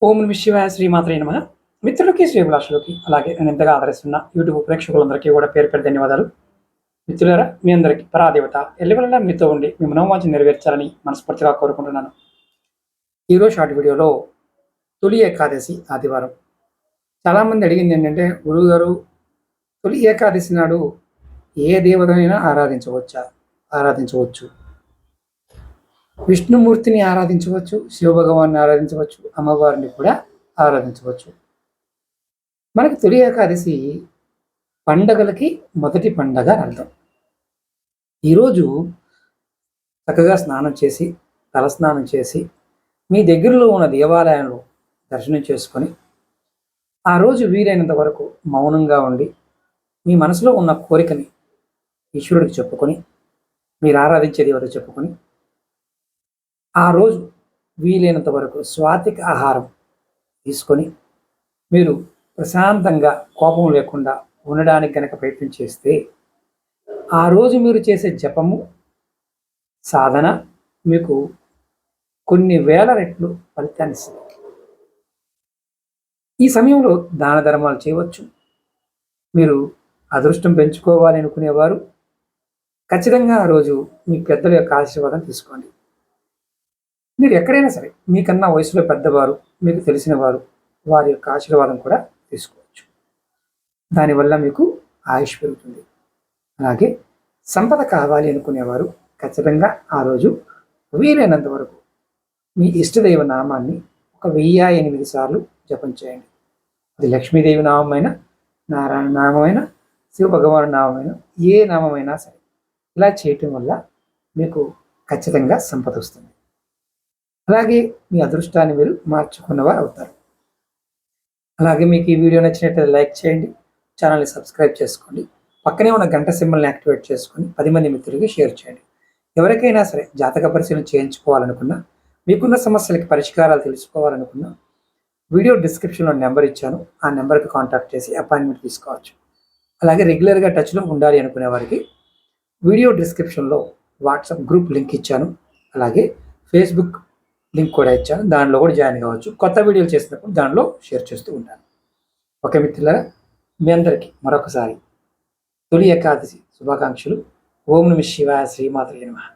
ఓం నమః శివాయ శ్రీమాత్రే నమః. మిత్రులకి, శ్రేభిలాషులకి, అలాగే నేను ఎంతగా ఆదరిస్తున్న యూట్యూబ్ ప్రేక్షకులందరికీ కూడా పేరు పేరు ధన్యవాదాలు. మిత్రులారా, మీ అందరికీ పరాదేవత ఎల్లవెల్లలా మీతో ఉండి మీ మనోవాంఛ నెరవేర్చాలని మనస్ఫూర్తిగా కోరుకుంటున్నాను. ఈరోజు షార్ట్ వీడియోలో తొలి ఏకాదశి ఆదివారం. చాలామంది అడిగింది ఏంటంటే, గురువుగారు తొలి ఏకాదశి నాడు ఏ దేవతనైనా ఆరాధించవచ్చు. విష్ణుమూర్తిని ఆరాధించవచ్చు, శివభగవాన్ని ఆరాధించవచ్చు, అమ్మవారిని కూడా ఆరాధించవచ్చు. మనకి తొలి ఏకాదశి పండగలకి మొదటి పండగ అని అర్థం. ఈరోజు చక్కగా స్నానం చేసి, తలస్నానం చేసి, మీ దగ్గరలో ఉన్న దేవాలయంలో దర్శనం చేసుకొని, ఆ రోజు వీలైనంత వరకు మౌనంగా ఉండి, మీ మనసులో ఉన్న కోరికని ఈశ్వరుడికి చెప్పుకొని, మీరు ఆరాధించే దేవత చెప్పుకొని, ఆ రోజు వీలైనంత వరకు స్వాతిక ఆహారం తీసుకొని మీరు ప్రశాంతంగా కోపం లేకుండా ఉండడానికి కనుక ప్రయత్నం చేస్తే, ఆ రోజు మీరు చేసే జపము, సాధన మీకు కొన్ని వేల రెట్లు ఫలితాన్ని ఇస్తుంది. ఈ సమయంలో దాన ధర్మాలు చేయవచ్చు. మీరు అదృష్టం పెంచుకోవాలి అనుకునేవారు ఖచ్చితంగా ఆ రోజు మీ పెద్దల యొక్క ఆశీర్వాదం తీసుకోండి. మీరు ఎక్కడైనా సరే మీకన్నా వయసులో పెద్దవారు, మీకు తెలిసిన వారు, వారి యొక్క ఆశీర్వాదం కూడా తీసుకోవచ్చు. దానివల్ల మీకు ఆయుష్ పెరుగుతుంది. అలాగే సంపద కావాలి అనుకునేవారు ఖచ్చితంగా ఆ రోజు వీలైనంత వరకు మీ ఇష్టదైవ నామాన్ని 1008 సార్లు జపం చేయండి. అది లక్ష్మీదేవి నామమైన, నారాయణ నామమైన, శివ భగవాను నామమైన, ఏ నామమైనా సరే ఇలా చేయటం వల్ల మీకు ఖచ్చితంగా సంపద వస్తుంది. అలాగే మీ అదృష్టాన్ని మీరు మార్చుకున్నవారు అవుతారు. అలాగే మీకు ఈ వీడియో నచ్చినట్లయితే లైక్ చేయండి, ఛానల్ని సబ్స్క్రైబ్ చేసుకోండి, పక్కనే ఉన్న గంట సింబల్ని యాక్టివేట్ చేసుకొని 10 మంది మిత్రులకి షేర్ చేయండి. ఎవరికైనా సరే జాతక పరిశీలన చేయించుకోవాలనుకున్నా, మీకున్న సమస్యలకి పరిష్కారాలు తెలుసుకోవాలనుకున్నా, వీడియో డిస్క్రిప్షన్లో నెంబర్ ఇచ్చాను, ఆ నెంబర్కి కాంటాక్ట్ చేసి అపాయింట్మెంట్ తీసుకోవచ్చు. అలాగే రెగ్యులర్గా టచ్లో ఉండాలి అనుకునే వారికి వీడియో డిస్క్రిప్షన్లో వాట్సాప్ గ్రూప్ లింక్ ఇచ్చాను, అలాగే ఫేస్బుక్ లింక్ కూడా ఇచ్చాను, దానిలో కూడా జాయిన్ కావచ్చు. కొత్త వీడియోలు చేసినప్పుడు దానిలో షేర్ చేస్తూ ఉంటాను. ఓకే మిత్రులారా, మీ అందరికీ మరొకసారి తొలి ఏకాదశి శుభాకాంక్షలు. ఓం నమః శివాయ శ్రీమాత్రే నమః.